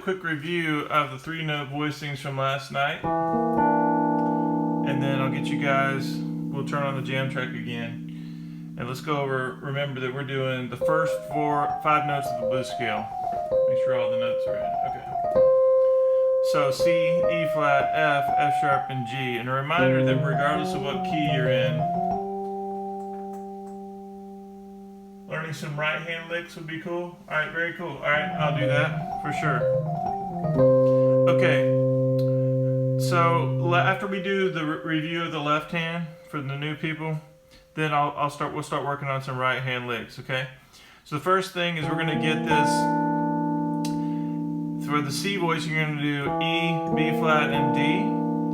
quick review of the 3-note voicings from last night, and then I'll get you guys, we'll turn on the jam track again, and let's go over, remember that we're doing the first 5 notes of the blues scale. Make sure all the notes are in. Okay. So C, E flat, F, F sharp, and G. And a reminder that regardless of what key you're in, learning some right hand licks would be cool. Alright, very cool. Alright, I'll do that for sure. Okay, so after we do the review of the left hand for the new people, then we'll start working on some right hand licks, okay? So the first thing is we're going to get this. For the C voice, you're going to do E, B flat, and D.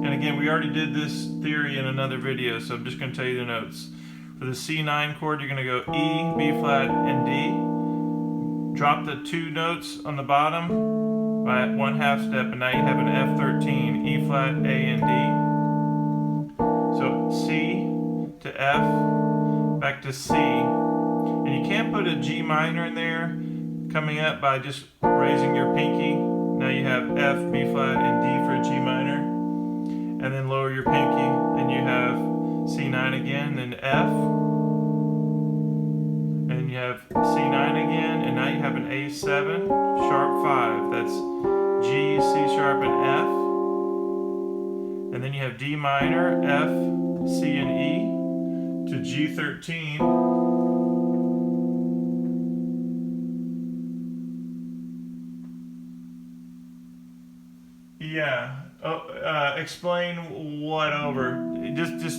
And again, we already did this theory in another video, so I'm just going to tell you the notes. For the C9 chord, you're going to go E, B flat, and D. Drop the 2 notes on the bottom by 1/2 step, and now you have an F13, E flat, A, and D. So C to F, back to C. And you can't put a G minor in there coming up by just raising your pinky. Now you have F, B flat, and D for a G minor. And then lower your pinky, and you have C9 again, then F. And you have C9 again, and now you have an A7, sharp 5. That's G, C sharp, and F. And then you have D minor, F, C, and E to G13. Yeah. Explain what over. Just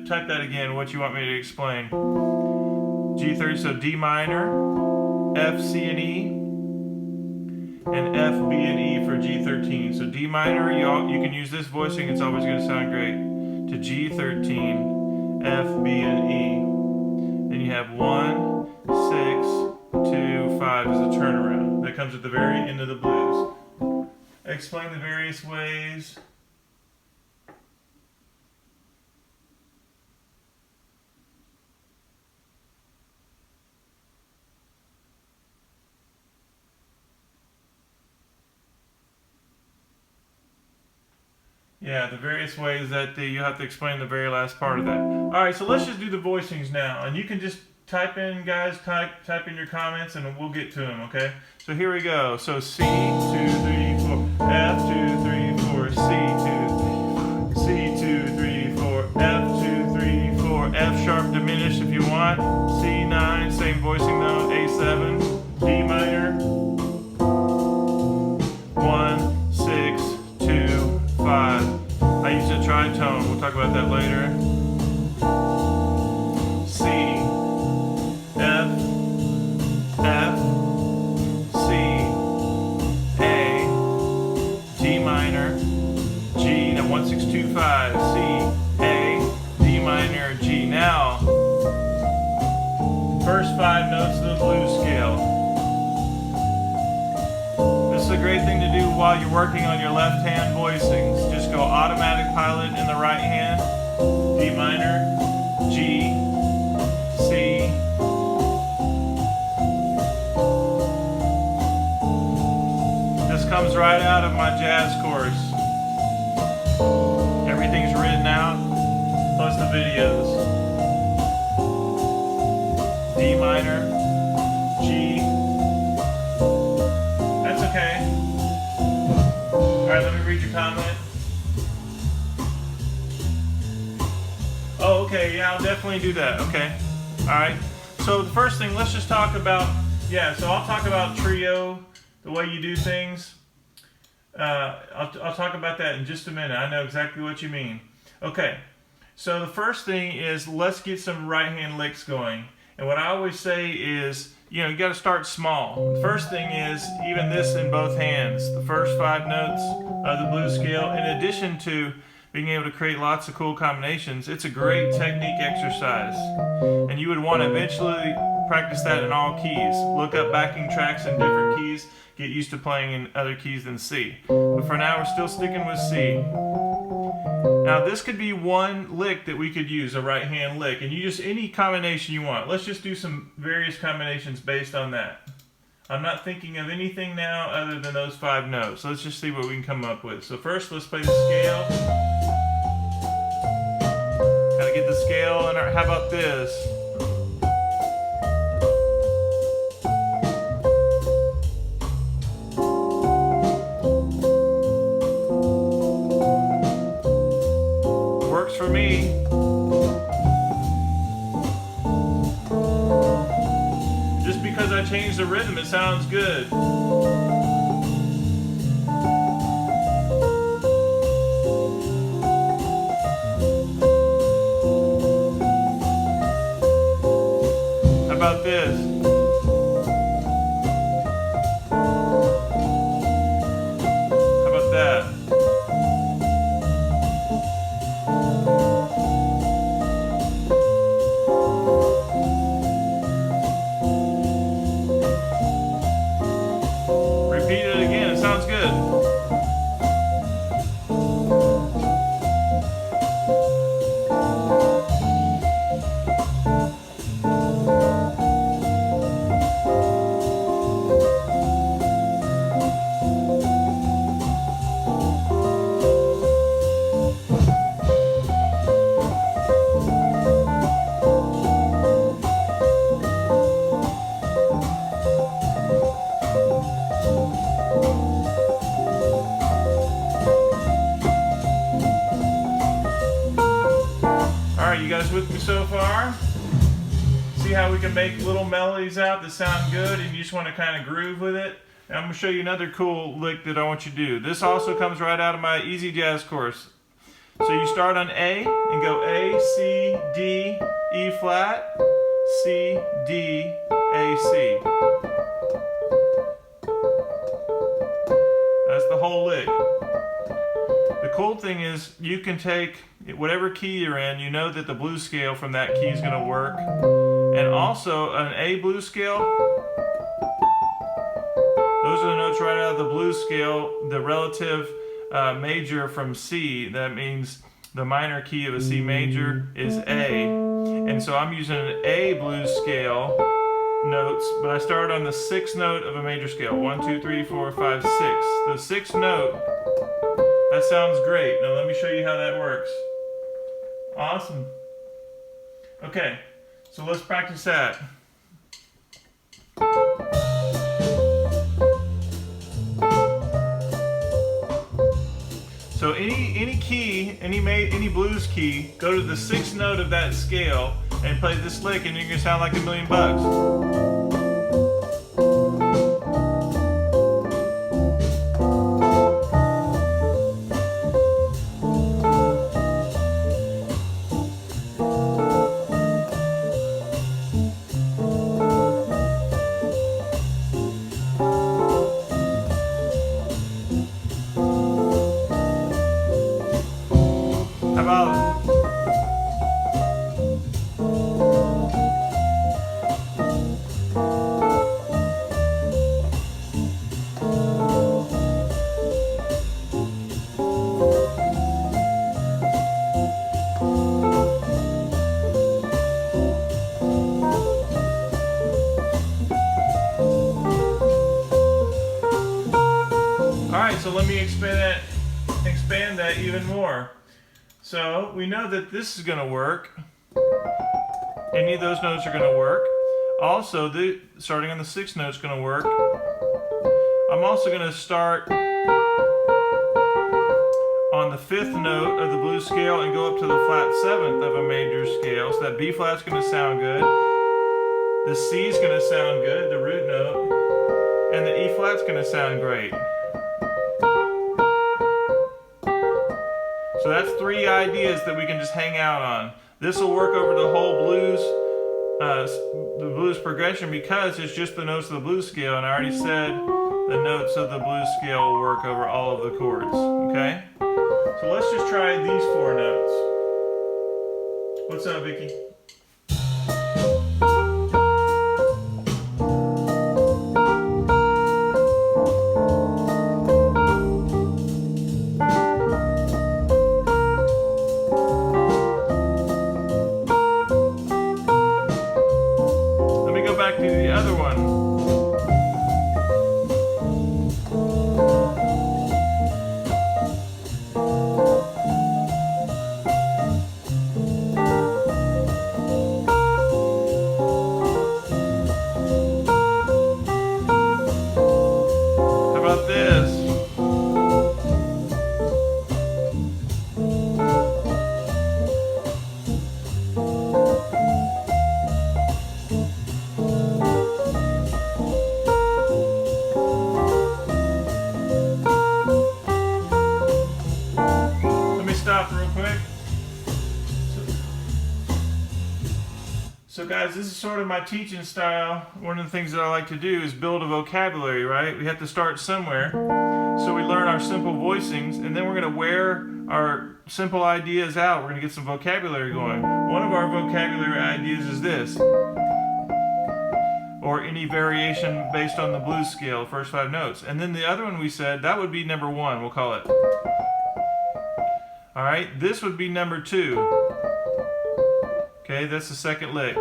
type that again. What you want me to explain? G30. So D minor, F, C, and E, and F, B, and E for G13. So D minor, you can use this voicing. It's always going to sound great. To G13, F, B, and E. Then you have 1, 6, 2, 5 as a turnaround. That comes at the very end of the blues. Explain the various ways. Yeah, the various ways that you have to explain the very last part of that. All right, so let's just do the voicings now, and you can just type in, guys, type in your comments, and we'll get to them. Okay. So here we go. So C 2, 3, 4, F 2, 3, 4, C 2, 3, 4, F 2, 3, 4, F sharp diminished if you want. C9, same voicing note. A7, D minor. 1, 6, 2, 5. I use a tritone. We'll talk about that later. C, F, F, C, A, D minor, G. Now 1, 6, 2, 5. C, A, D minor, G. Now, first 5 notes of the blues scale. This is a great thing to do while you're working on your left hand voicings. Just go automatic pilot in the right hand. D minor, G, C, this comes right out of my jazz course. Everything's written out, plus the videos. D minor, G. That's okay. Alright, let me read your comment. Oh, okay, yeah, I'll definitely do that. Okay. Alright. So the first thing, let's just talk about, so I'll talk about trio, the way you do things. I'll talk about that in just a minute. I know exactly what you mean. Okay, so the first thing is let's get some right hand licks going. And what I always say is, you got to start small. The first thing is even this in both hands. The first 5 notes of the blues scale, in addition to being able to create lots of cool combinations, it's a great technique exercise. And you would want to eventually practice that in all keys. Look up backing tracks in different keys. Get used to playing in other keys than C. But for now, we're still sticking with C. Now this could be one lick that we could use, a right hand lick, and you just any combination you want. Let's just do some various combinations based on that. I'm not thinking of anything now other than those 5 notes. So let's just see what we can come up with. So first, let's play the scale. Kind of get the scale, and how about this? Works for me. Just because I changed the rhythm, it sounds good. How about this? How about that? Repeat it again, it sounds good. Alright, you guys with me so far? See how we can make little melodies out that sound good and you just want to kind of groove with it? And I'm going to show you another cool lick that I want you to do. This also comes right out of my Easy Jazz course. So you start on A and go A, C, D, E flat, C, D, A, C. That's the whole lick. The cool thing is you can take whatever key you're in, you know that the blues scale from that key is going to work. And also an A blues scale, those are the notes right out of the blues scale, the relative major from C. That means the minor key of a C major is A. And so I'm using an A blues scale notes, but I start on the 6th note of a major scale. 1, 2, 3, 4, 5, 6. The 6th note, that sounds great. Now let me show you how that works. Awesome. Okay, so let's practice that. So any key, any blues key, go to the 6th note of that scale and play this lick, and you're gonna sound like $1,000,000. Alright, so let me expand that even more. So we know that this is going to work. Any of those notes are going to work. Also, starting on the 6th note is going to work. I'm also going to start on the 5th note of the blues scale and go up to the flat 7th of a major scale. So that B flat's going to sound good. The C's going to sound good, the root note. And the E flat's going to sound great. So that's 3 ideas that we can just hang out on. This will work over the whole blues, the blues progression, because it's just the notes of the blues scale, and I already said the notes of the blues scale will work over all of the chords, okay? So let's just try these 4 notes. What's up, Vicky? real quick. So guys, this is sort of my teaching style. One of the things that I like to do is build a vocabulary, right? We have to start somewhere. So we learn our simple voicings, and then we're going to wear our simple ideas out. We're going to get some vocabulary going. One of our vocabulary ideas is this, or any variation based on the blues scale, first 5 notes. And then the other one we said, that would be number 1, we'll call it. All right, this would be number 2. Okay, that's the second lick.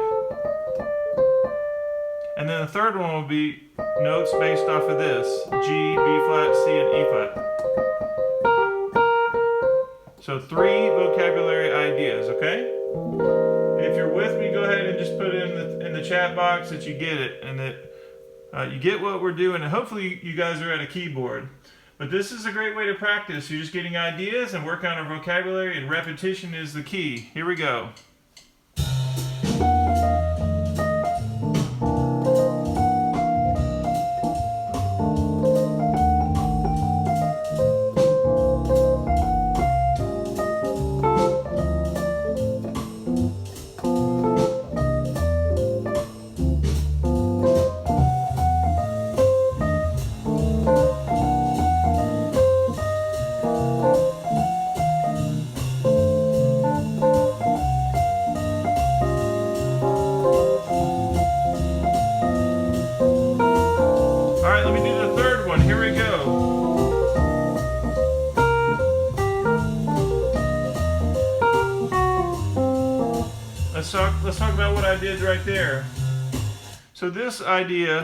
And then the third one will be notes based off of this: G, B flat, C, and E flat. So 3 vocabulary ideas, okay? If you're with me, go ahead and just put it in the chat box that you get it, and that you get what we're doing, and hopefully you guys are at a keyboard. But this is a great way to practice. You're just getting ideas and work on our vocabulary, and repetition is the key. Here we go. Let's talk about what I did right there. So this idea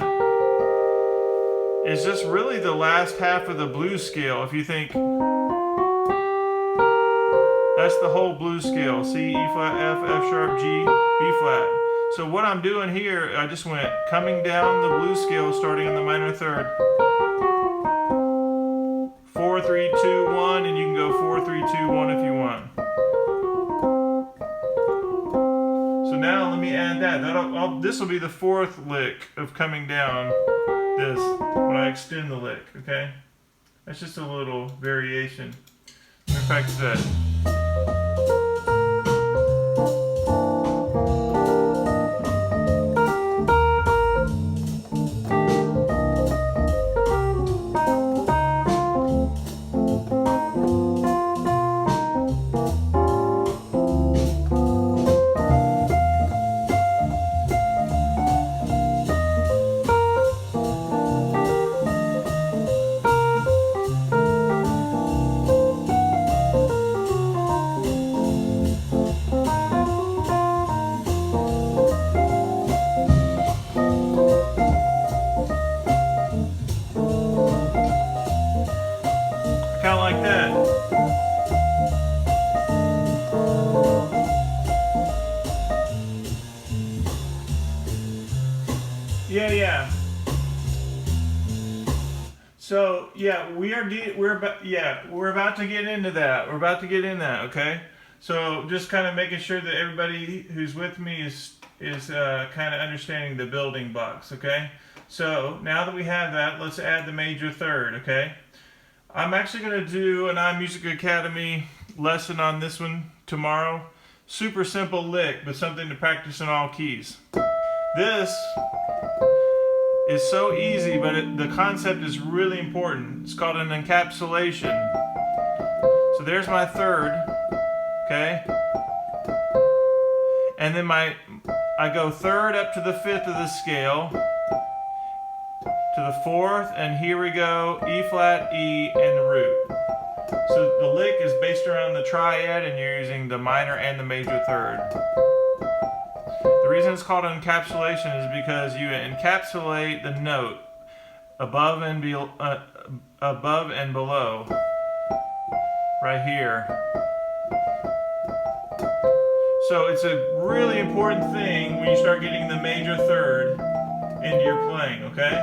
is just really the last half of the blues scale. If you think that's the whole blues scale: C, E flat, F, F sharp, G, B flat. So what I'm doing here, I just went coming down the blues scale starting in the minor third. 4, 3, 2, 1, and you can go 4, 3, 2, 1 if you want. So now let me add that. This will be the 4th lick of coming down this when I extend the lick, okay? That's just a little variation. Let me practice that. Kind of like that. Yeah. So yeah, we're about to get into that. We're about to get in that. Okay. So just kind of making sure that everybody who's with me is kind of understanding the building blocks. Okay. So now that we have that, let's add the major third. Okay. I'm actually going to do an iMusicAcademy lesson on this one tomorrow. Super simple lick, but something to practice in all keys. This is so easy, but the concept is really important. It's called an encapsulation. So there's my third, okay? And then I go third up to the 5th of the scale, to the 4th, and here we go, E flat, E, and the root. So the lick is based around the triad, and you're using the minor and the major third. The reason it's called an encapsulation is because you encapsulate the note above and below, right here. So it's a really important thing when you start getting the major third into your playing, okay?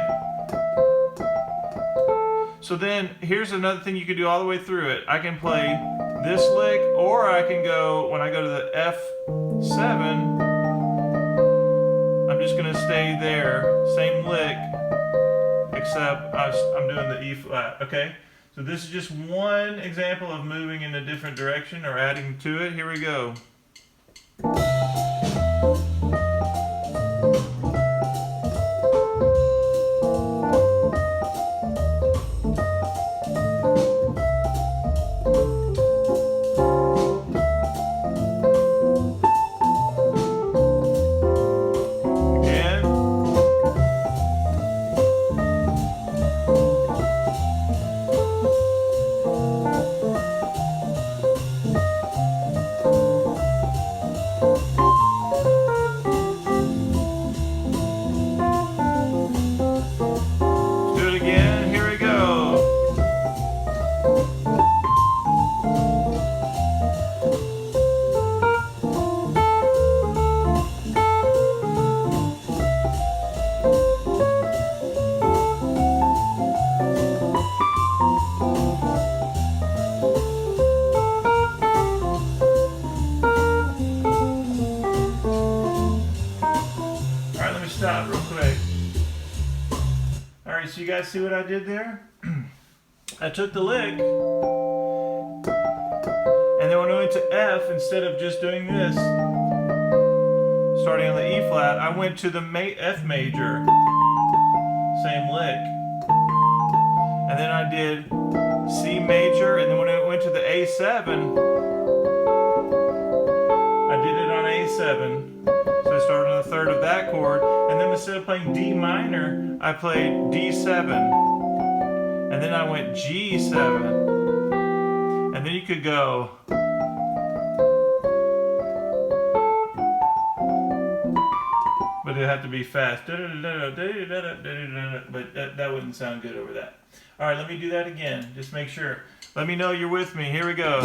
So then, here's another thing you can do all the way through it. I can play this lick, or I can go, when I go to the F7, I'm just going to stay there, same lick, except I'm doing the E flat, okay? So So this is just one example of moving in a different direction or adding to it. Here we go. Stop real quick. Alright, so you guys see what I did there? I took the lick, and then when I went to F, instead of just doing this, starting on the E flat, I went to the F major, same lick. And then I did C major, and then when I went to the A7, I did it on A7. So I started on the third of that chord, and then instead of playing D minor, I played D7, and then I went G7, and then you could go, but it'd have to be fast, but that wouldn't sound good over that. All right, let me do that again, just make sure. Let me know you're with me. Here we go.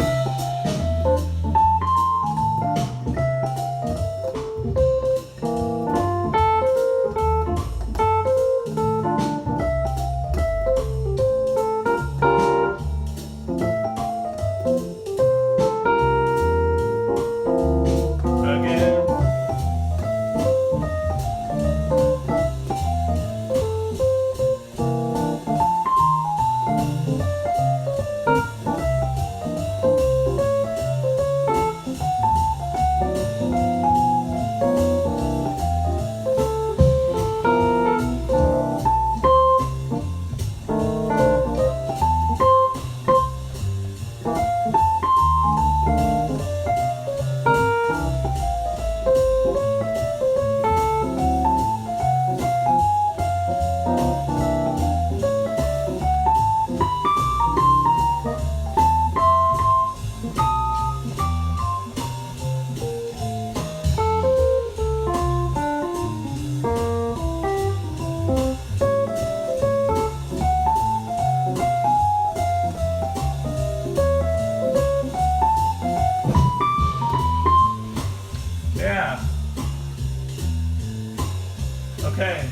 Okay,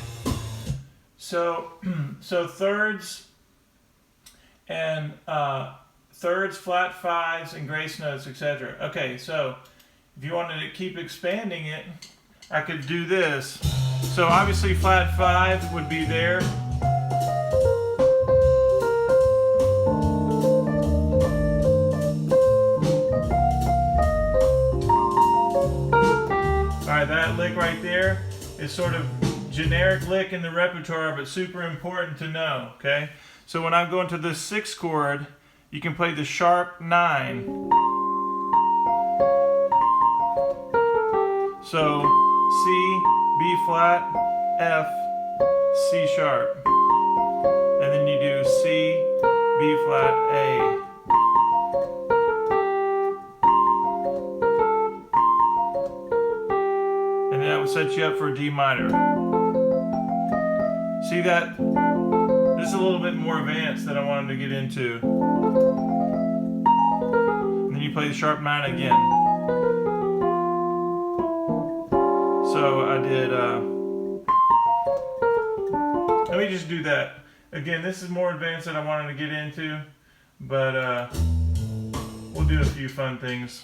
so thirds and thirds, flat fives, and grace notes, etc. Okay, so if you wanted to keep expanding it, I could do this. So obviously flat five would be there. Alright, that lick right there is sort of generic lick in the repertoire, but super important to know, okay? So when I'm going to this 6th chord, you can play the sharp 9. So C, B flat, F, C sharp. And then you do C, B flat, A. And that would set you up for D minor. See that? This is a little bit more advanced that I wanted to get into. And then you play the sharp 9 again. So I did, let me just do that. Again, this is more advanced than I wanted to get into, but we'll do a few fun things.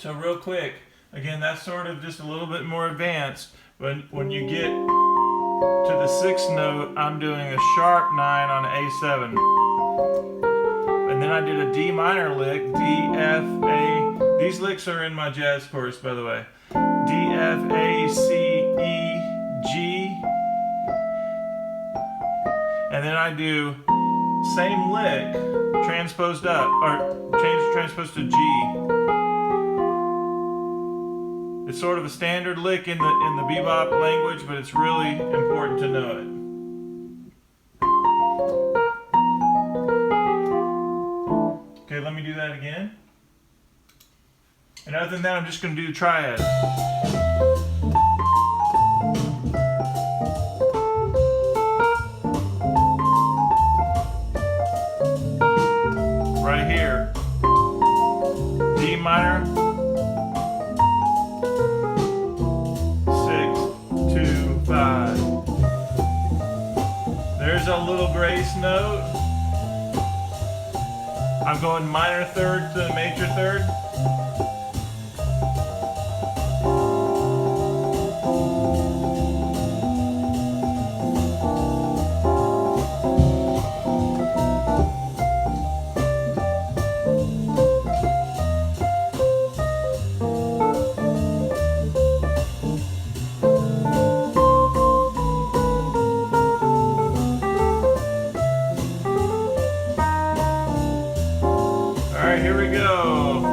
So real quick, again, that's sort of just a little bit more advanced, but when you get to the 6th note, I'm doing a sharp 9 on A7. And then I did a D minor lick, D, F, A. These licks are in my jazz course, by the way. D, F, A, C, E, G. And then I do same lick, transposed up, or transposed to G. It's sort of a standard lick in the bebop language, but it's really important to know it. Okay, let me do that again. And other than that, I'm just going to do the triad. Right here. D minor. 6, 2, 5. There's a little grace note. I'm going minor third to major third. Alright, here we go.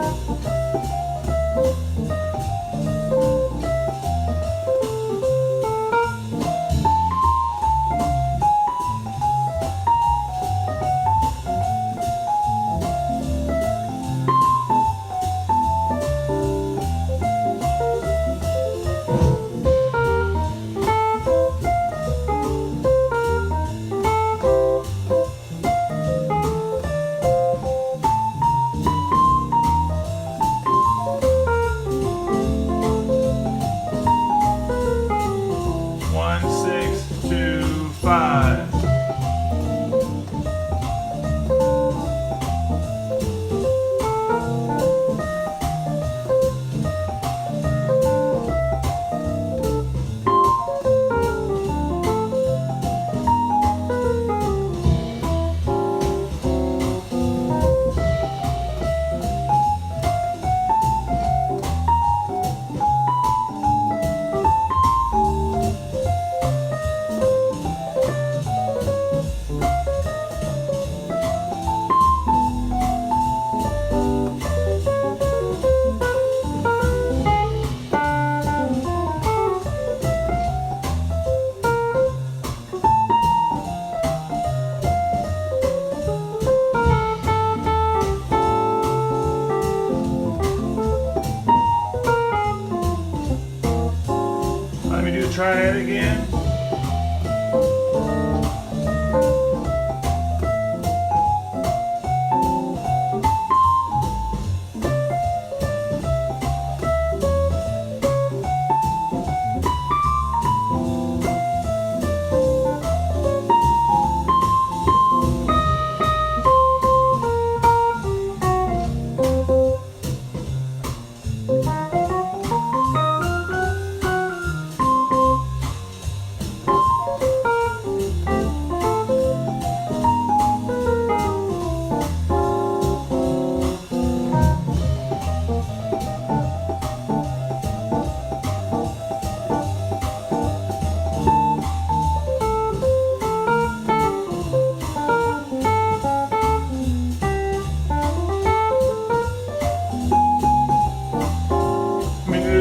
Try it again.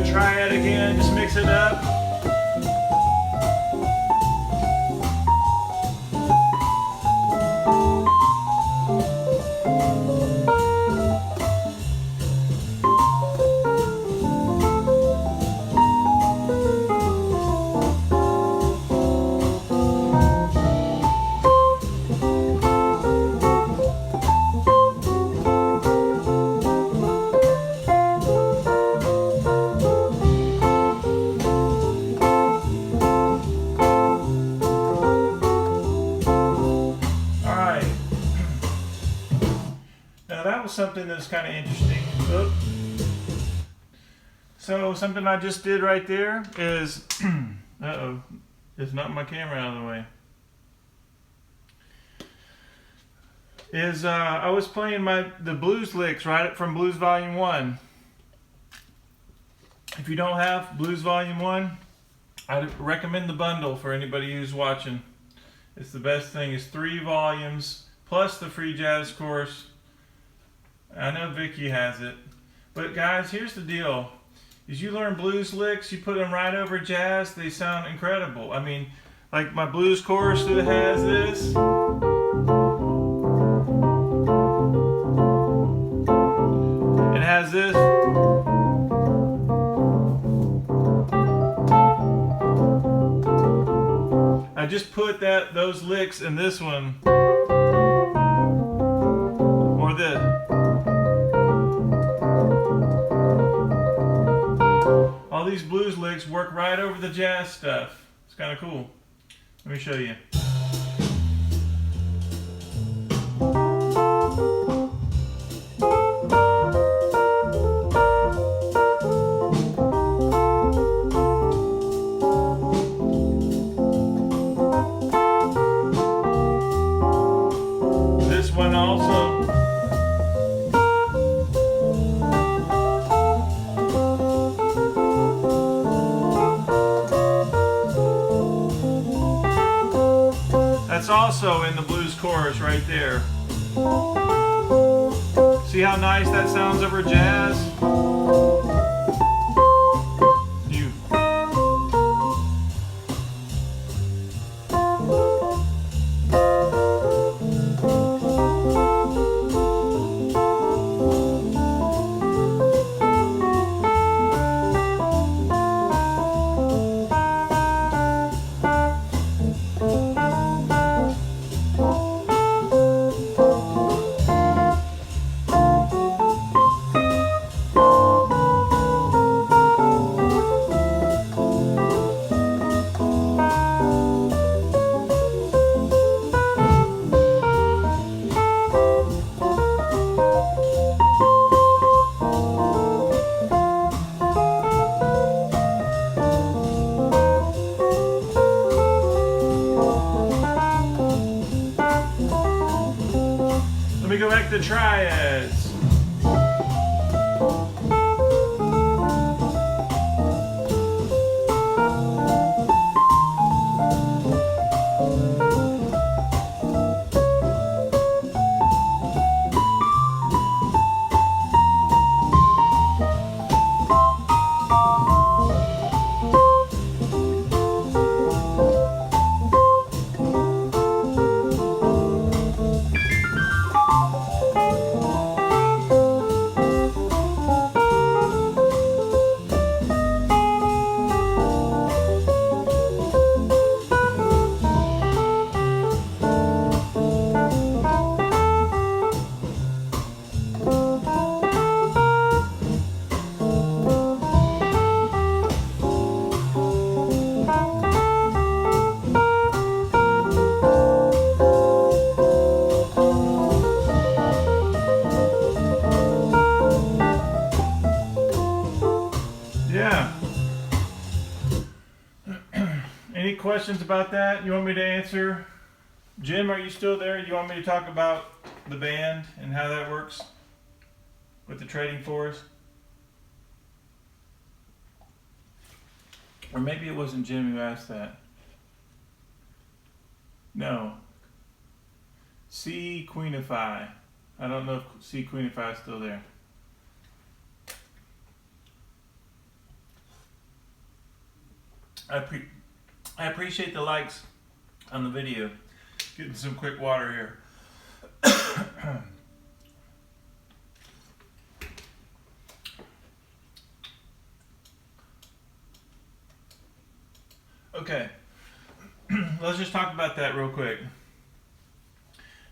Try it again, just mix it up. Now that was something that's kind of interesting. Oop. So something I just did right there is, uh-oh, it's not my camera out of the way. I was playing the blues licks right from Blues Volume 1. If you don't have Blues Volume 1, I'd recommend the bundle for anybody who's watching. It's the best thing. It's 3 volumes plus the free jazz course. I know Vicky has it. But guys, here's the deal. As you learn blues licks, you put them right over jazz, they sound incredible. I mean, like my blues chorus that has this. It has this. I just put those licks in this one. Or this. All these blues licks work right over the jazz stuff. It's kind of cool. Let me show you. This one also. That's also in the blues chorus right there. See how nice that sounds over jazz? Let me go back to triads. Yeah. Any questions about that you want me to answer? Jim, are you still there? You want me to talk about the band and how that works with the trading force? Or maybe it wasn't Jim who asked that. No. C Queenify. I don't know if C Queenify is still there. I appreciate the likes on the video. Getting some quick water here. Okay, let's just talk about that real quick.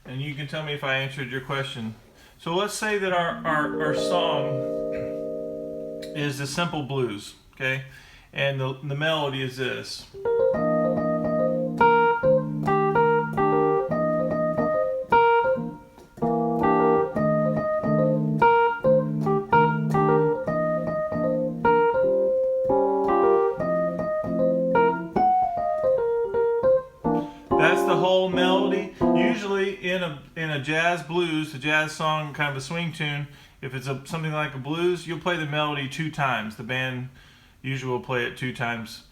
And you can tell me if I answered your question. So let's say that our song is the simple blues, okay? And the melody is this. a jazz blues, a jazz song, kind of a swing tune, if it's something like a blues, you'll play the melody 2 times. The band usually will play it 2 times.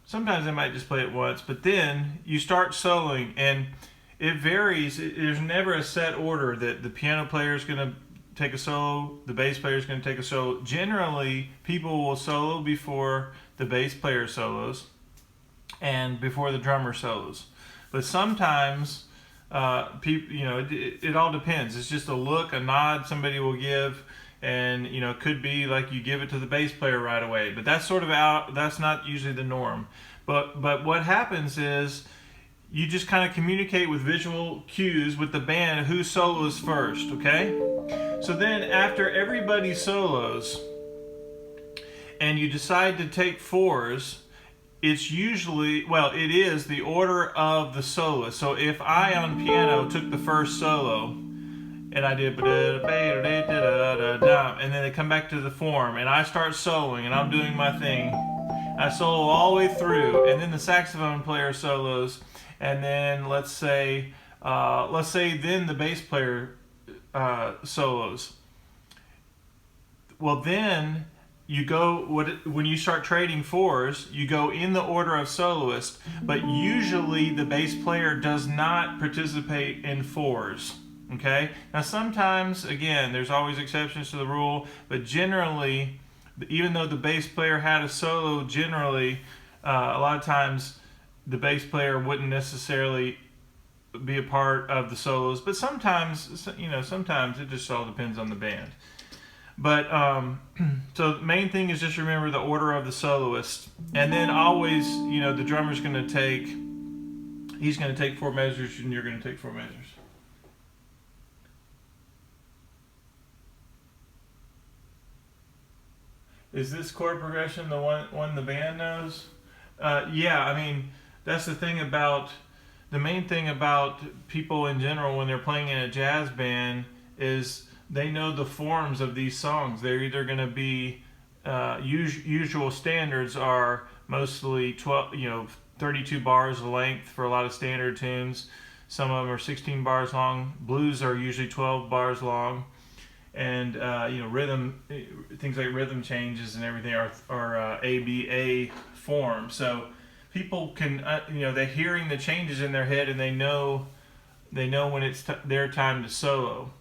Sometimes they might just play it once, but then you start soloing, and it varies. There's never a set order that the piano player is going to take a solo, the bass player is going to take a solo. Generally, people will solo before the bass player solos and before the drummer solos. But sometimes, people, it all depends. It's just a look, a nod somebody will give, and it could be like you give it to the bass player right away. But that's sort of out. That's not usually the norm. But what happens is you just kind of communicate with visual cues with the band who solos first. Okay. So then after everybody solos, and you decide to take 4s. It's usually, it is the order of the soloist. So if I on piano took the first solo and I did and then they come back to the form and I start soloing and I'm doing my thing, I solo all the way through, and then the saxophone player solos, and then let's say then the bass player solos. Well, then you go, when you start trading 4s, you go in the order of soloist, but usually the bass player does not participate in 4s. Okay? Now sometimes, again, there's always exceptions to the rule, but generally, even though the bass player had a solo, generally, a lot of times the bass player wouldn't necessarily be a part of the solos, but sometimes, sometimes it just all depends on the band. But so the main thing is just remember the order of the soloist, and then always, the drummer's going to take, he's going to take 4 measures, and you're going to take 4 measures. Is this chord progression the one the band knows? Yeah, I mean, that's the thing about, the main thing about people in general when they're playing in a jazz band is they know the forms of these songs. They're either going to be, usual standards are mostly 32 bars of length for a lot of standard tunes. Some of them are 16 bars long. Blues are usually 12 bars long. And rhythm, things like rhythm changes and everything are ABA form. So people can, they're hearing the changes in their head, and they know when it's their time to solo.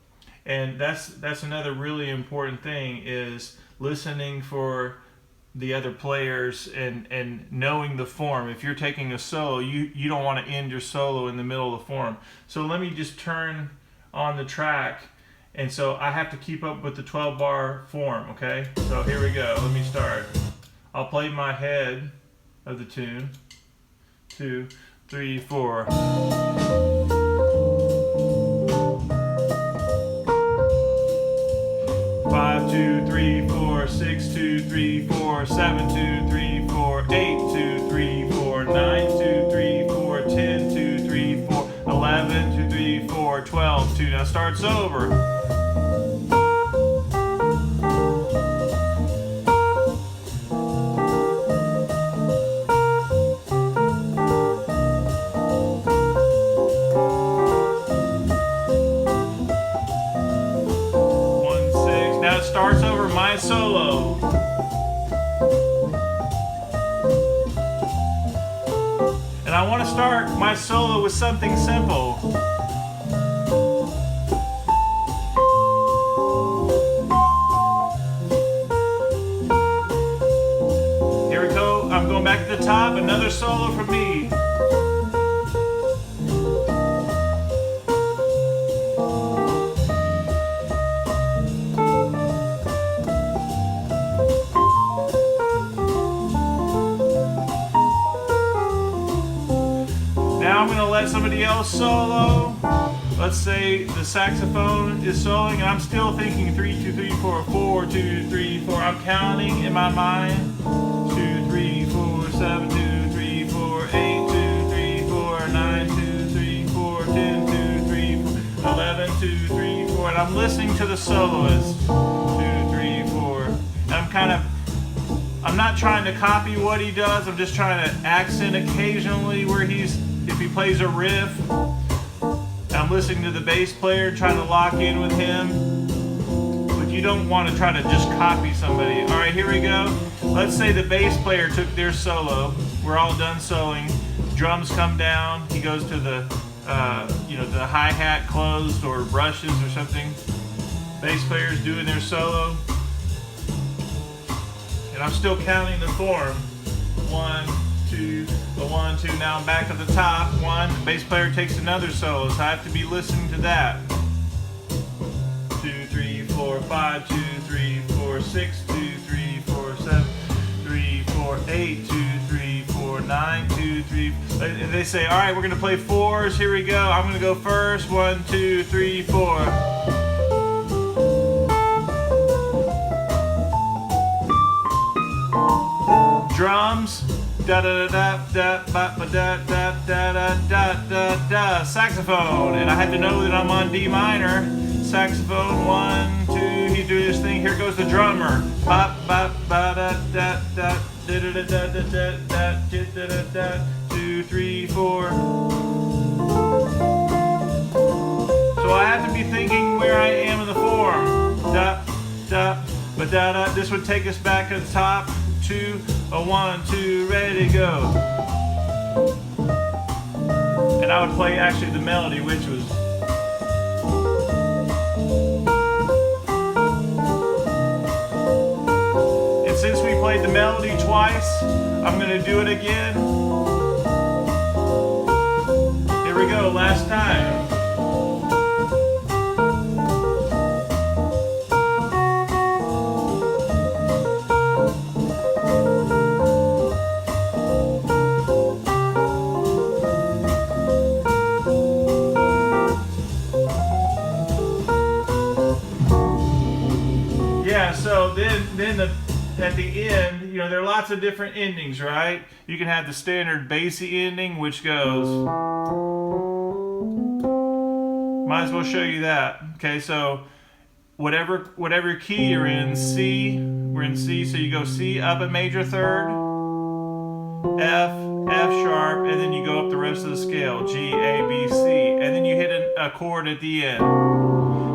And that's another really important thing, is listening for the other players and knowing the form. If you're taking a solo, you don't want to end your solo in the middle of the form. So let me just turn on the track, and so I have to keep up with the 12-bar form, okay? So here we go. Let me start. I'll play my head of the tune. 2, 3, 4. 5, 2, 3, 4, 6, 2, 3, 4, 7, 2, 3, 4, 8, 2, 3, 4, 9, 2, 3, 4, 10, 2, 3, 4, 11, 2, 3, 4, 12, 2. Now starts over. Starts over my solo. And I want to start my solo with something simple. Here we go. I'm going back to the top. Another solo from me. Now I'm going to let somebody else solo. Let's say the saxophone is soloing and I'm still thinking 3, 2, 3, 4, 4, 2, 3, 4. I'm counting in my mind. 2, 3, 4, 7, 2, 3, 4, 8, 2, 3, 4, 9, 2, 3, 4, 10, 2, 3, 4, 11, 2, 3, 4. And I'm listening to the soloist. 2, 3, 4. And I'm not trying to copy what he does. I'm just trying to accent occasionally where if he plays a riff. I'm listening to the bass player, trying to lock in with him. But you don't want to try to just copy somebody. All right, here we go. Let's say the bass player took their solo. We're all done soloing. Drums come down. He goes to the, the hi-hat closed or brushes or something. Bass player's doing their solo. And I'm still counting the form. 1, 2, the 1, 2. Now I'm back at the top. 1. The bass player takes another solo, so I have to be listening to that. 2, 3, 4, 5. 2, 3, 4, 6. 2, 3, 4, 7. 3, 4, 8. 2, 3, 4, 9. 2, 3. And they say, all right, we're gonna play fours. Here we go. I'm gonna go first. 1, 2, 3, 4. Drums, da da da da da da da da da da da da. Saxophone, and I had to know that I'm on D minor. Saxophone, 1, 2. He's doing his thing. Here goes the drummer. Ba ba ba da da da da da da da da da da da da. 2, 3, 4. So I have to be thinking where I am in the form. Da da ba da da. This would take us back to the top. 2, a 1, 2, ready to go. And I would play actually the melody, which was. And since we played the melody twice, I'm going to do it again. Here we go, last time. So at the end, there are lots of different endings, right? You can have the standard bassy ending, which goes. Might as well show you that. Okay, so whatever key you're in, C, we're in C, so you go C up a major third, F, F sharp, and then you go up the rest of the scale, G, A, B, C, and then you hit a chord at the end.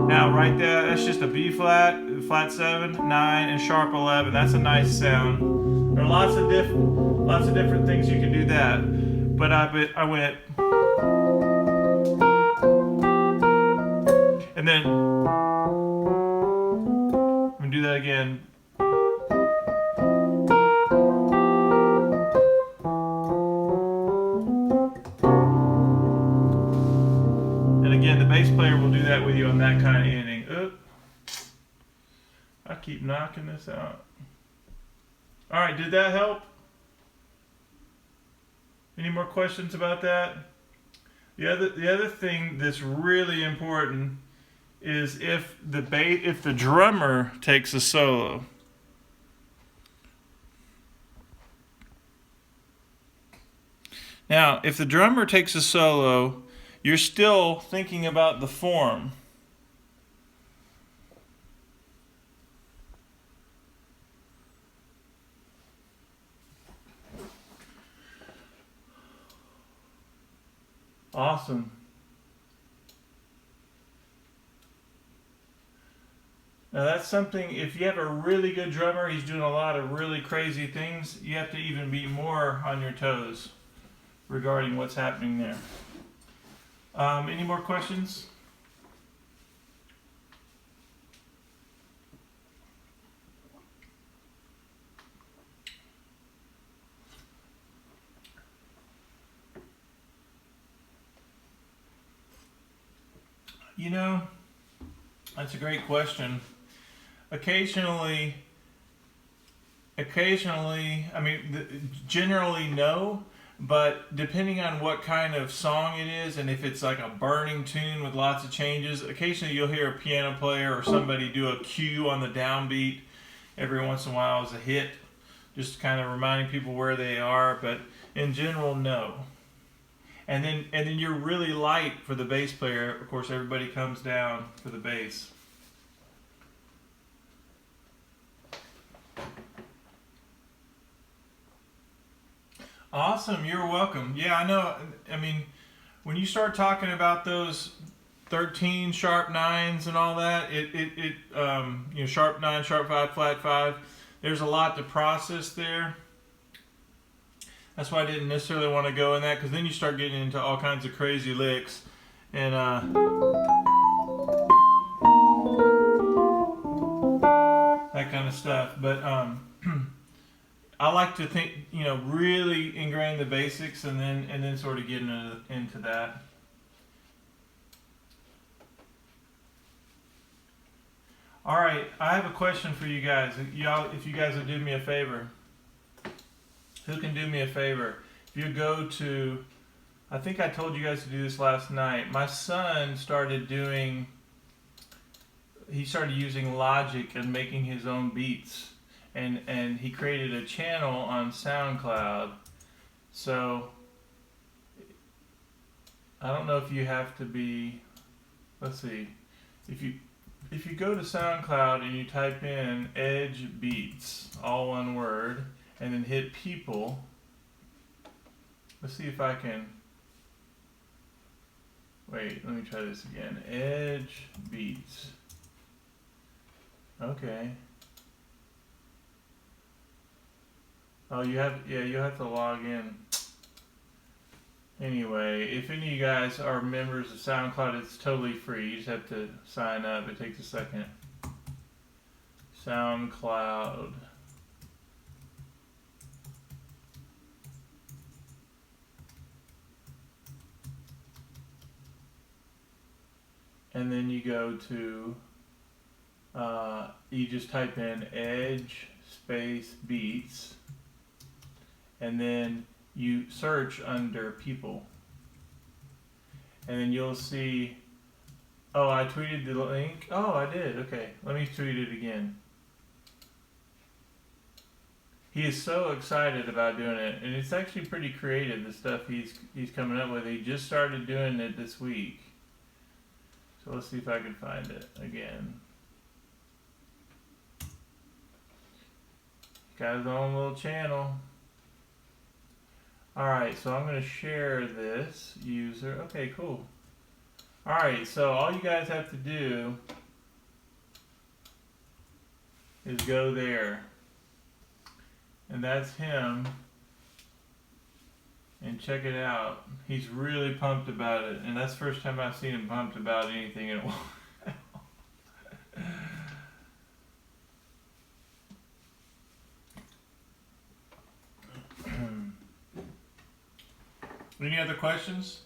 Now right there, that's just a B flat, flat 7, 9, and sharp 11. That's a nice sound. There are lots of different things you can do that. But I went, and then I'm gonna do that again. Again, the bass player will do that with you on that kind of ending. I keep knocking this out. All right, did that help? Any more questions about that? The other thing that's really important is if the drummer takes a solo. Now, if the drummer takes a solo, you're still thinking about the form. Awesome. Now that's something, if you have a really good drummer, he's doing a lot of really crazy things, you have to even be more on your toes regarding what's happening there. Any more questions? That's a great question. Occasionally, generally no. But depending on what kind of song it is, and if it's like a burning tune with lots of changes, occasionally you'll hear a piano player or somebody do a cue on the downbeat every once in a while as a hit, just kind of reminding people where they are. But in general, no. And then you're really light for the bass player. Of course, everybody comes down for the bass. Awesome, you're welcome. Yeah, I know. When you start talking about those 13 sharp 9s and all that. You know, sharp 9, sharp 5, flat 5. There's a lot to process there. That's why I didn't necessarily want to go in that, because then you start getting into all kinds of crazy licks and that kind of stuff. But I like to think, you know, really ingrain the basics and then sort of get into that. All right, I have a question for you guys. If you guys would do me a favor. Who can do me a favor? If you go to, I think I told you guys to do this last night. My son started using Logic and making his own beats. And he created a channel on SoundCloud. So, I don't know if you have to be, let's see, if you go to SoundCloud and you type in Edge Beats, all one word, and then hit people. Let's see if I can. Wait, let me try this again. Edge Beats. Okay. Oh, you have to log in. Anyway, if any of you guys are members of SoundCloud, it's totally free. You just have to sign up. It takes a second. SoundCloud. And then you go to, you just type in Edge space Beats, and then you search under people. And then you'll see, oh, I tweeted the link. Oh, I did. Okay, let me tweet it again. He is so excited about doing it, and it's actually pretty creative, the stuff he's coming up with. He just started doing it this week. So let's see if I can find it again. Got his own little channel. Alright, so I'm going to share this user. Okay, cool. Alright, so all you guys have to do is go there. And that's him. And check it out. He's really pumped about it. And that's the first time I've seen him pumped about anything in a while. Any other questions?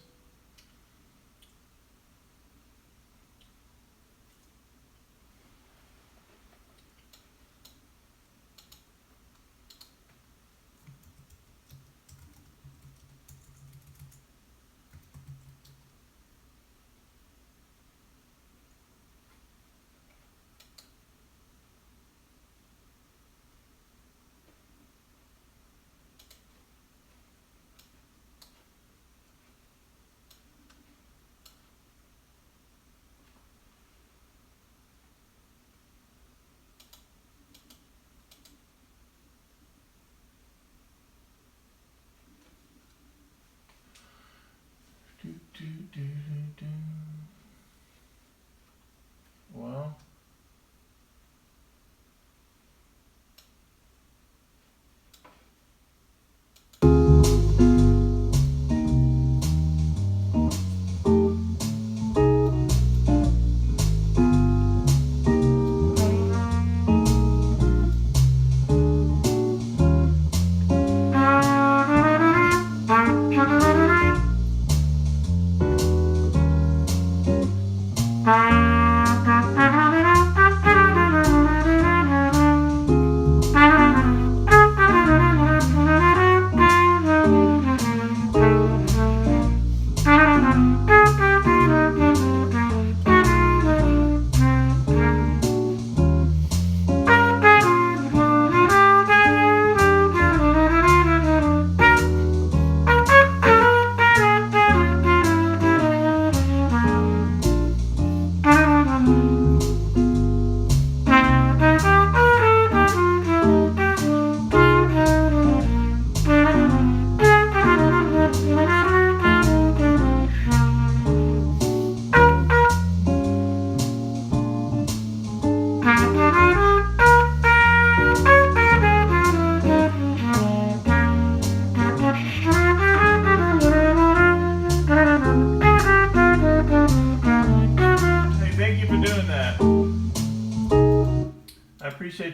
Well,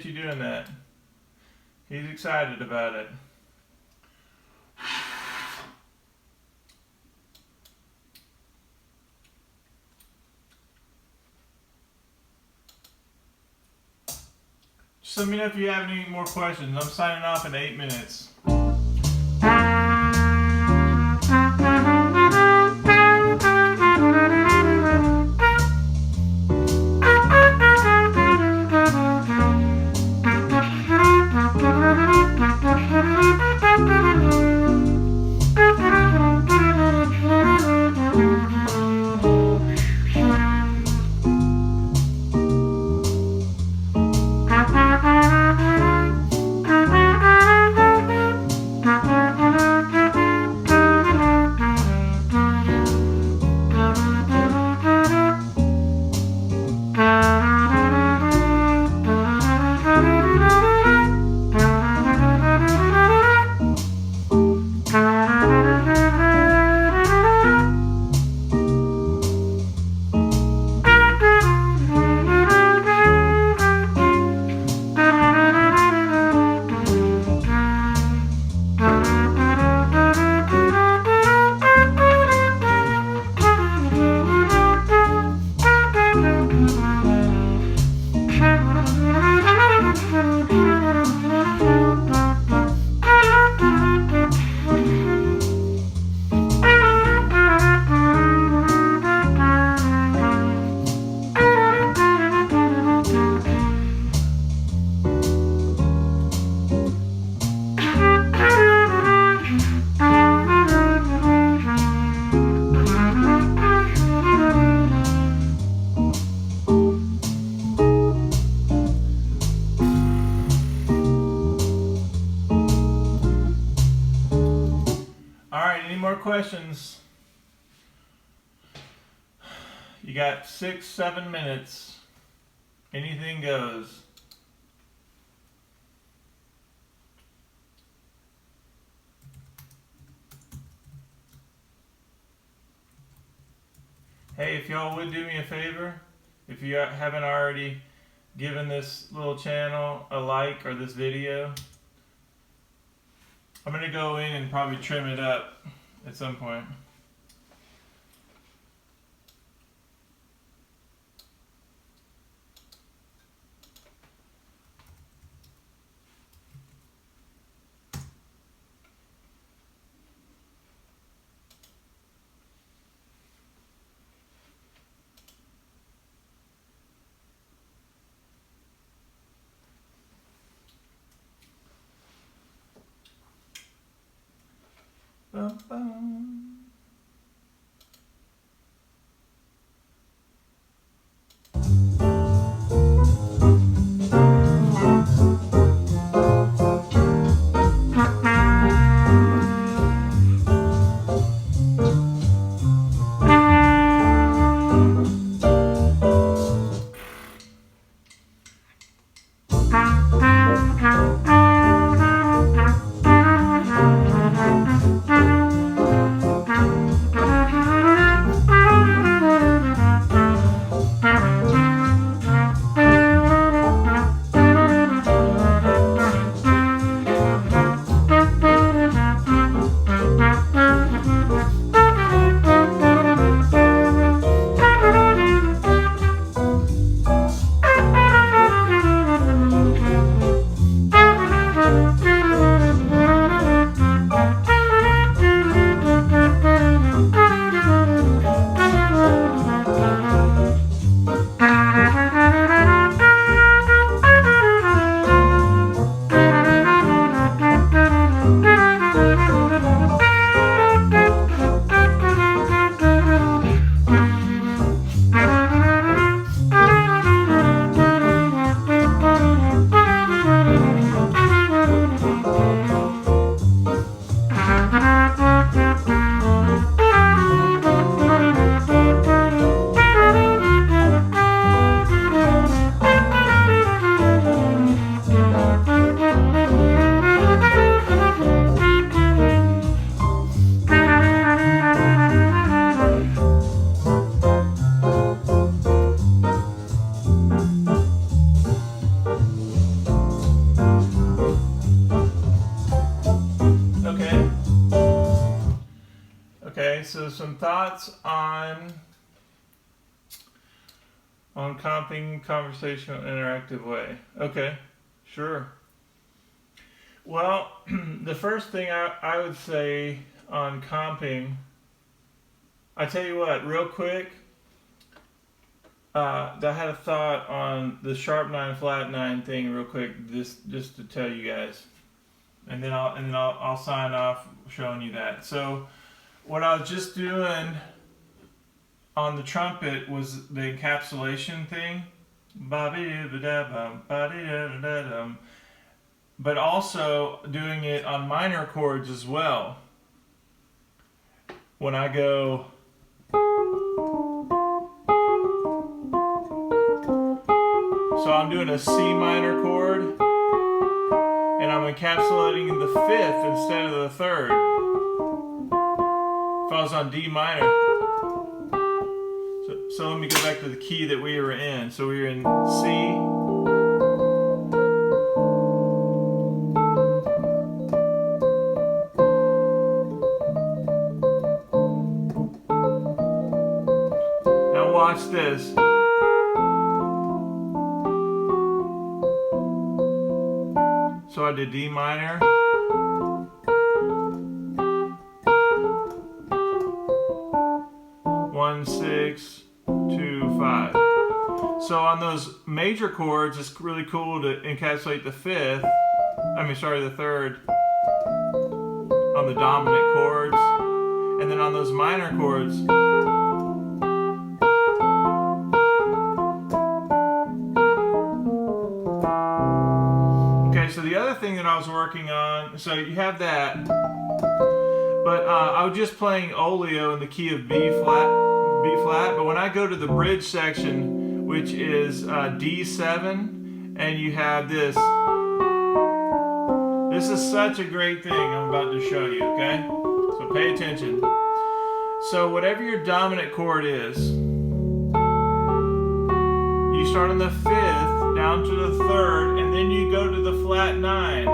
you doing that. He's excited about it. Just let me know if you have any more questions. I'm signing off in 8 minutes. Any more questions? You got 6, 7 minutes. Anything goes. Hey, if y'all would do me a favor, if you haven't already given this little channel a like or this video, I'm going to go in and probably trim it up at some point. Bum, bum. some thoughts on comping conversational interactive way. Okay, sure. Well, the first thing I would say on comping, I tell you what, real quick, I had a thought on the sharp 9 flat 9 thing real quick, just to tell you guys, and then I'll sign off showing you that. So what I was just doing on the trumpet was the encapsulation thing, but also doing it on minor chords as well. When I go, so I'm doing a C minor chord, and I'm encapsulating in the 5th instead of the 3rd. If I was on D minor. So let me go back to the key that we were in. So we were in C. Now watch this. So I did D minor. One, 6, 2, 5. So on those major chords, it's really cool to encapsulate the 5th. The 3rd on the dominant chords, and then on those minor chords. Okay, so the other thing that I was working on, so you have that, but I was just playing Oleo in the key of B flat, but when I go to the bridge section, which is D7, and you have this. This is such a great thing I'm about to show you, okay? So pay attention. So whatever your dominant chord is, you start on the 5th, down to the 3rd, and then you go to the flat 9.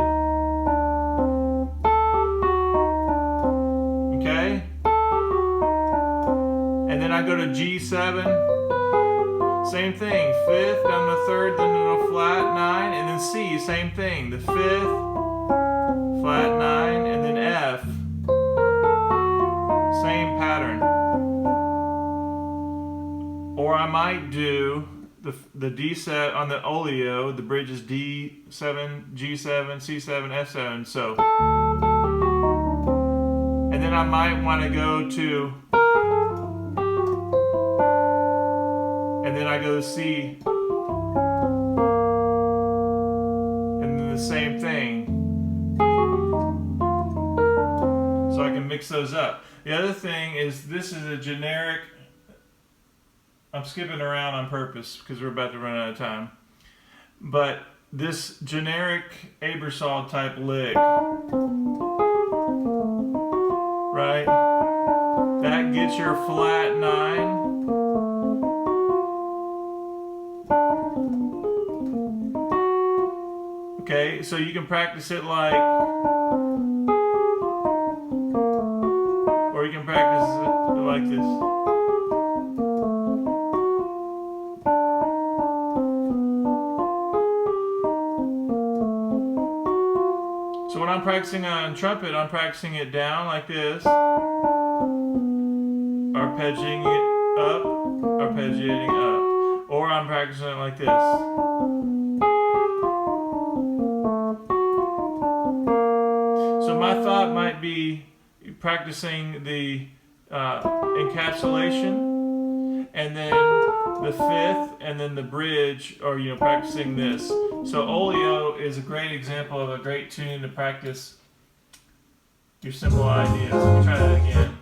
Okay? And then I go to G7, same thing, 5th, down to the 3rd, then to the flat 9, and then C, same thing, the 5th, flat 9, and then F, same pattern. Or I might do the D7 on the Oleo, the bridge is D7, G7, C7, F7, so. And then I might want to go to, and then I go to C, and then the same thing. So I can mix those up. The other thing is, this is a generic, I'm skipping around on purpose because we're about to run out of time, but this generic Ebersol type lick, right? That gets your flat 9. Okay, so you can practice it like, or you can practice it like this. So when I'm practicing on trumpet, I'm practicing it down like this, arpeggiating it up, arpeggiating up, or I'm practicing it like this. So my thought might be practicing the encapsulation, and then the 5th, and then the bridge, or practicing this. So Oleo is a great example of a great tune to practice your simple ideas. Let me try that again.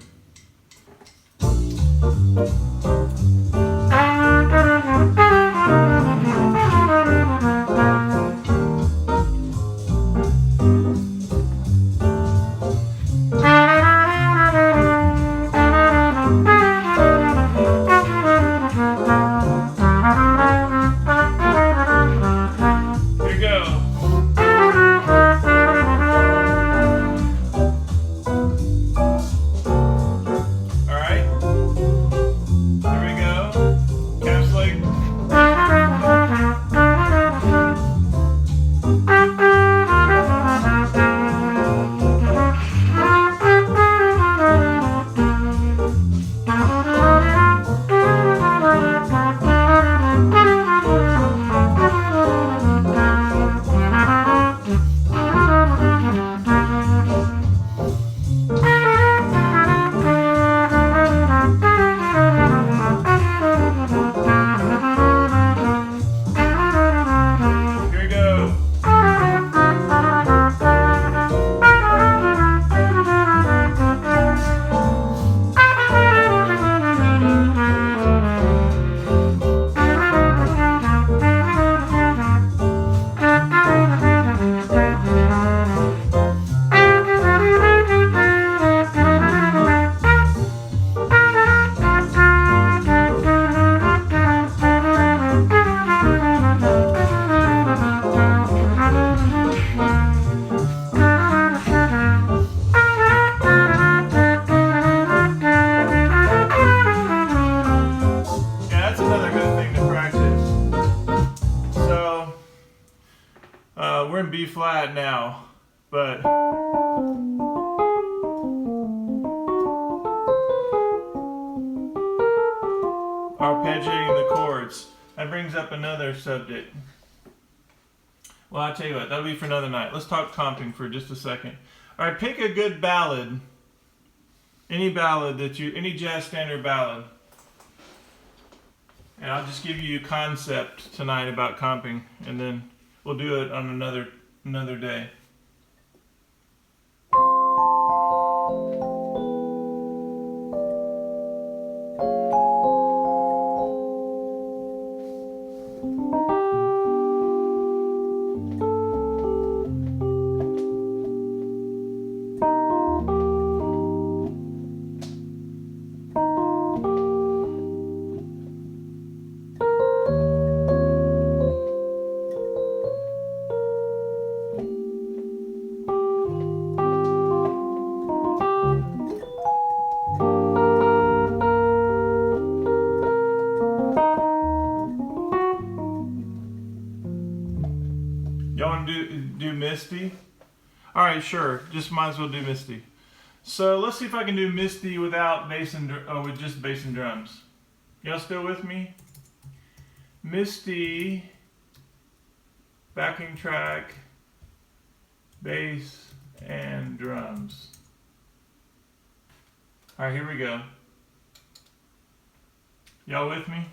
that now, but arpeggiating the chords. That brings up another subject. Well, I'll tell you what, that'll be for another night. Let's talk comping for just a second. All right, pick a good ballad. Any ballad any jazz standard ballad. And I'll just give you a concept tonight about comping, and then we'll do it on another day. Y'all want to do Misty? All right, sure. Just might as well do Misty. So let's see if I can do Misty without bass and with just bass and drums. Y'all still with me? Misty, backing track, bass and drums. All right, here we go. Y'all with me?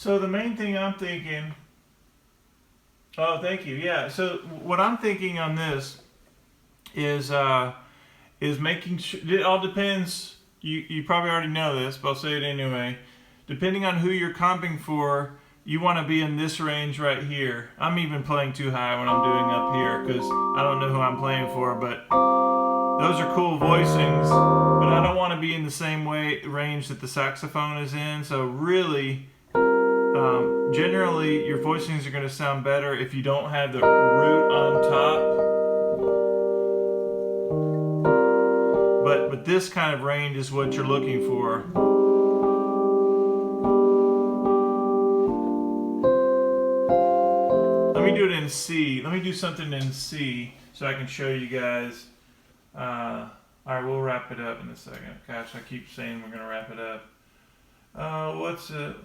So the main thing I'm thinking, oh, thank you. Yeah. So what I'm thinking on this is making sure. It all depends. You probably already know this, but I'll say it anyway. Depending on who you're comping for, you want to be in this range right here. I'm even playing too high when I'm doing up here because I don't know who I'm playing for, but those are cool voicings. But I don't want to be in the same range that the saxophone is in. So really, generally, your voicings are going to sound better if you don't have the root on top. But this kind of range is what you're looking for. Let me do it in C. Let me do something in C so I can show you guys. Alright, we'll wrap it up in a second. Gosh, I keep saying we're going to wrap it up. What's it?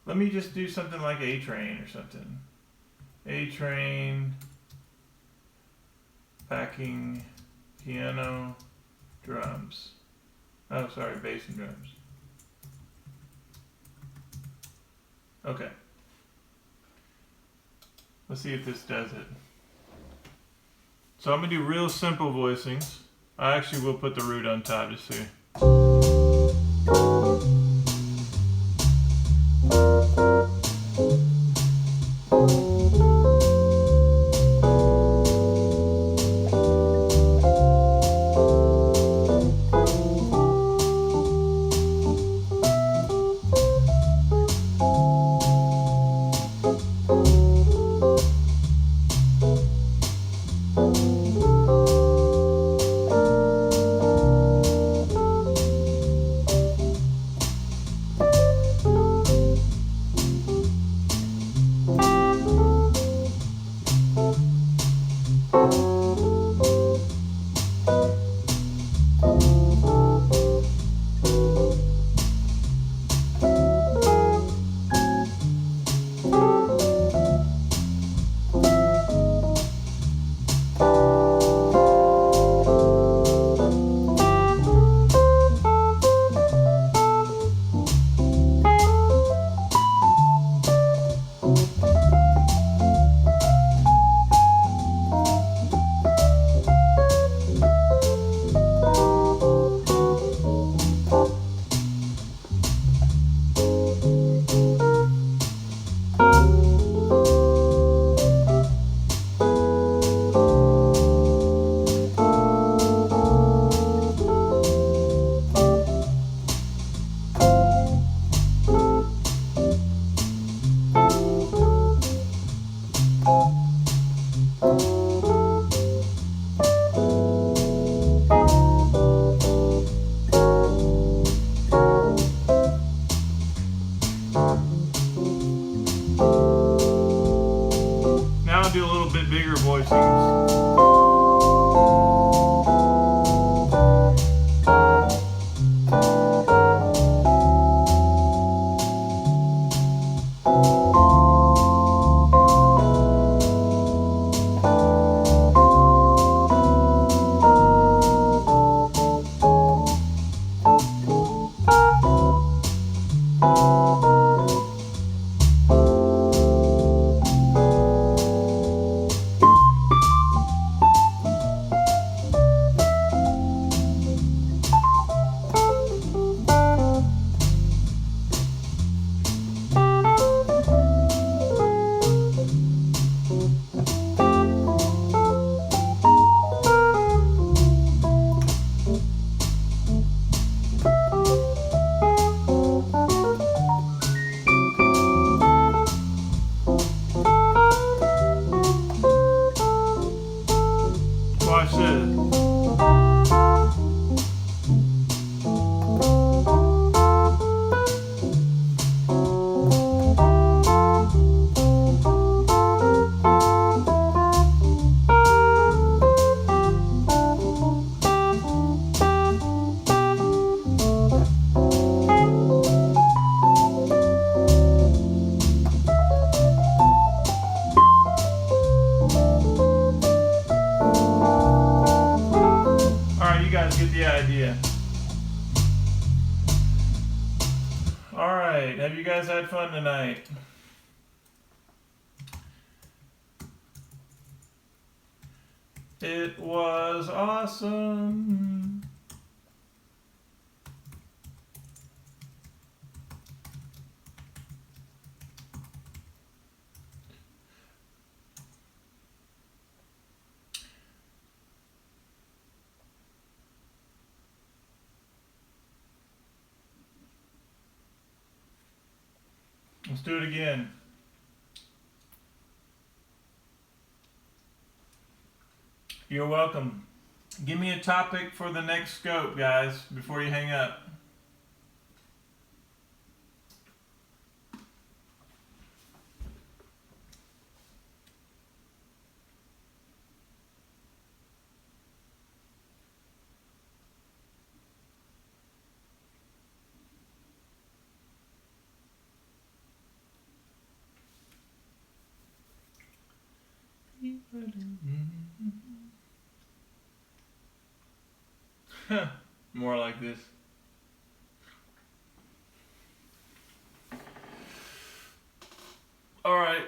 Let me just do something like A Train or something. A Train, backing, piano, drums. Oh, sorry, bass and drums. Okay. Let's see if this does it. So I'm going to do real simple voicings. I actually will put the root on top just so. Do a little bit bigger voicings. Watch this. Get the idea. right. Have you guys had fun tonight? It was awesome. Let's do it again. You're welcome. Give me a topic for the next scope, guys, before you hang up. More like this. All right.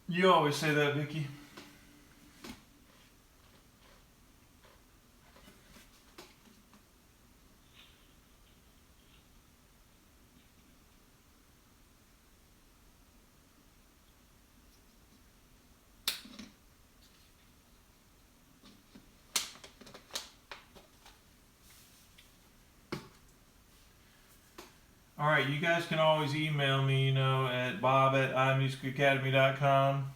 You always say that, Vicky. All right, you guys can always email me, at bob@iMusicAcademy.com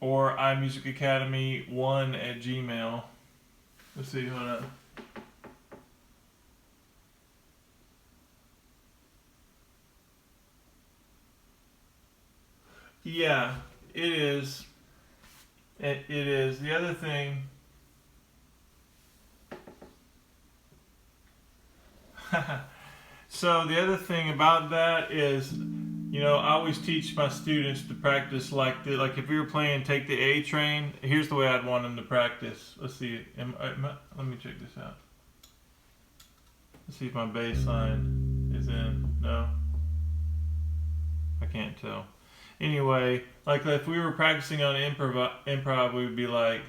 or iMusicAcademy1@gmail. Let's see, hold on. Yeah, it is. It is. The other thing. So the other thing about that is, I always teach my students to practice like if we were playing Take the A Train, here's the way I'd want them to practice. Let's see. Let me check this out. Let's see if my bass line is in. No. I can't tell. Anyway, like if we were practicing on improv, we would be like.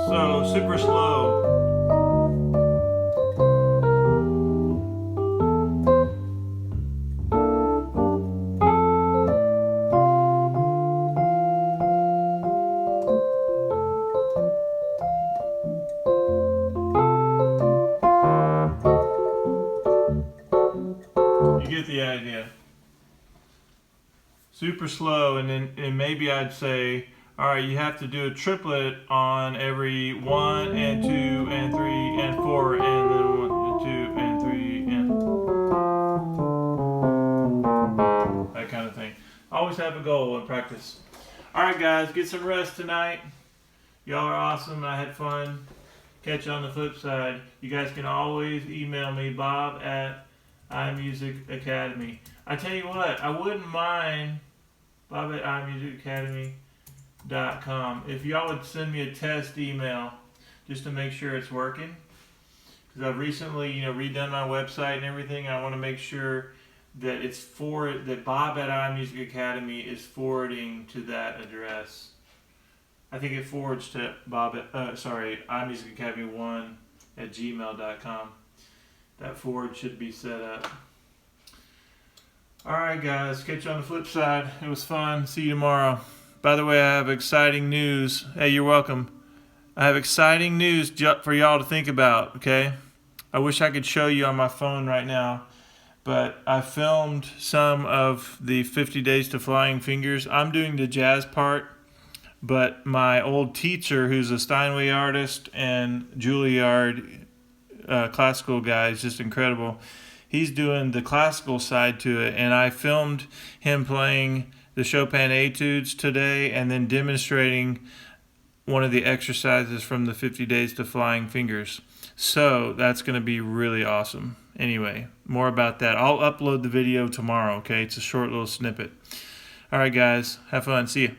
So super slow. You get the idea. Super slow, and maybe I'd say, all right, you have to do a triplet on every 1 and 2 and 3 and 4 and then 1 and 2 and 3 and that kind of thing. Always have a goal in practice. All right, guys, get some rest tonight. Y'all are awesome. I had fun. Catch you on the flip side. You guys can always email me, bob@iMusicAcademy. I tell you what, I wouldn't mind bob@iMusicAcademy.com if y'all would send me a test email just to make sure it's working, because I've recently redone my website and everything. I want to make sure that that bob@iMusicAcademy is forwarding to that address. I think it forwards to iMusicAcademy1@gmail.com. That forward should be set up. Alright guys, catch you on the flip side. It was fun. See you tomorrow. By the way, I have exciting news. Hey, you're welcome. I have exciting news for y'all to think about, okay? I wish I could show you on my phone right now, but I filmed some of the 50 Days to Flying Fingers. I'm doing the jazz part, but my old teacher, who's a Steinway artist and Juilliard classical guy, is just incredible. He's doing the classical side to it, and I filmed him playing the Chopin etudes today and then demonstrating one of the exercises from the 50 Days to Flying Fingers. So that's going to be really awesome. Anyway, more about that. I'll upload the video tomorrow, okay? It's a short little snippet. All right, guys. Have fun. See ya.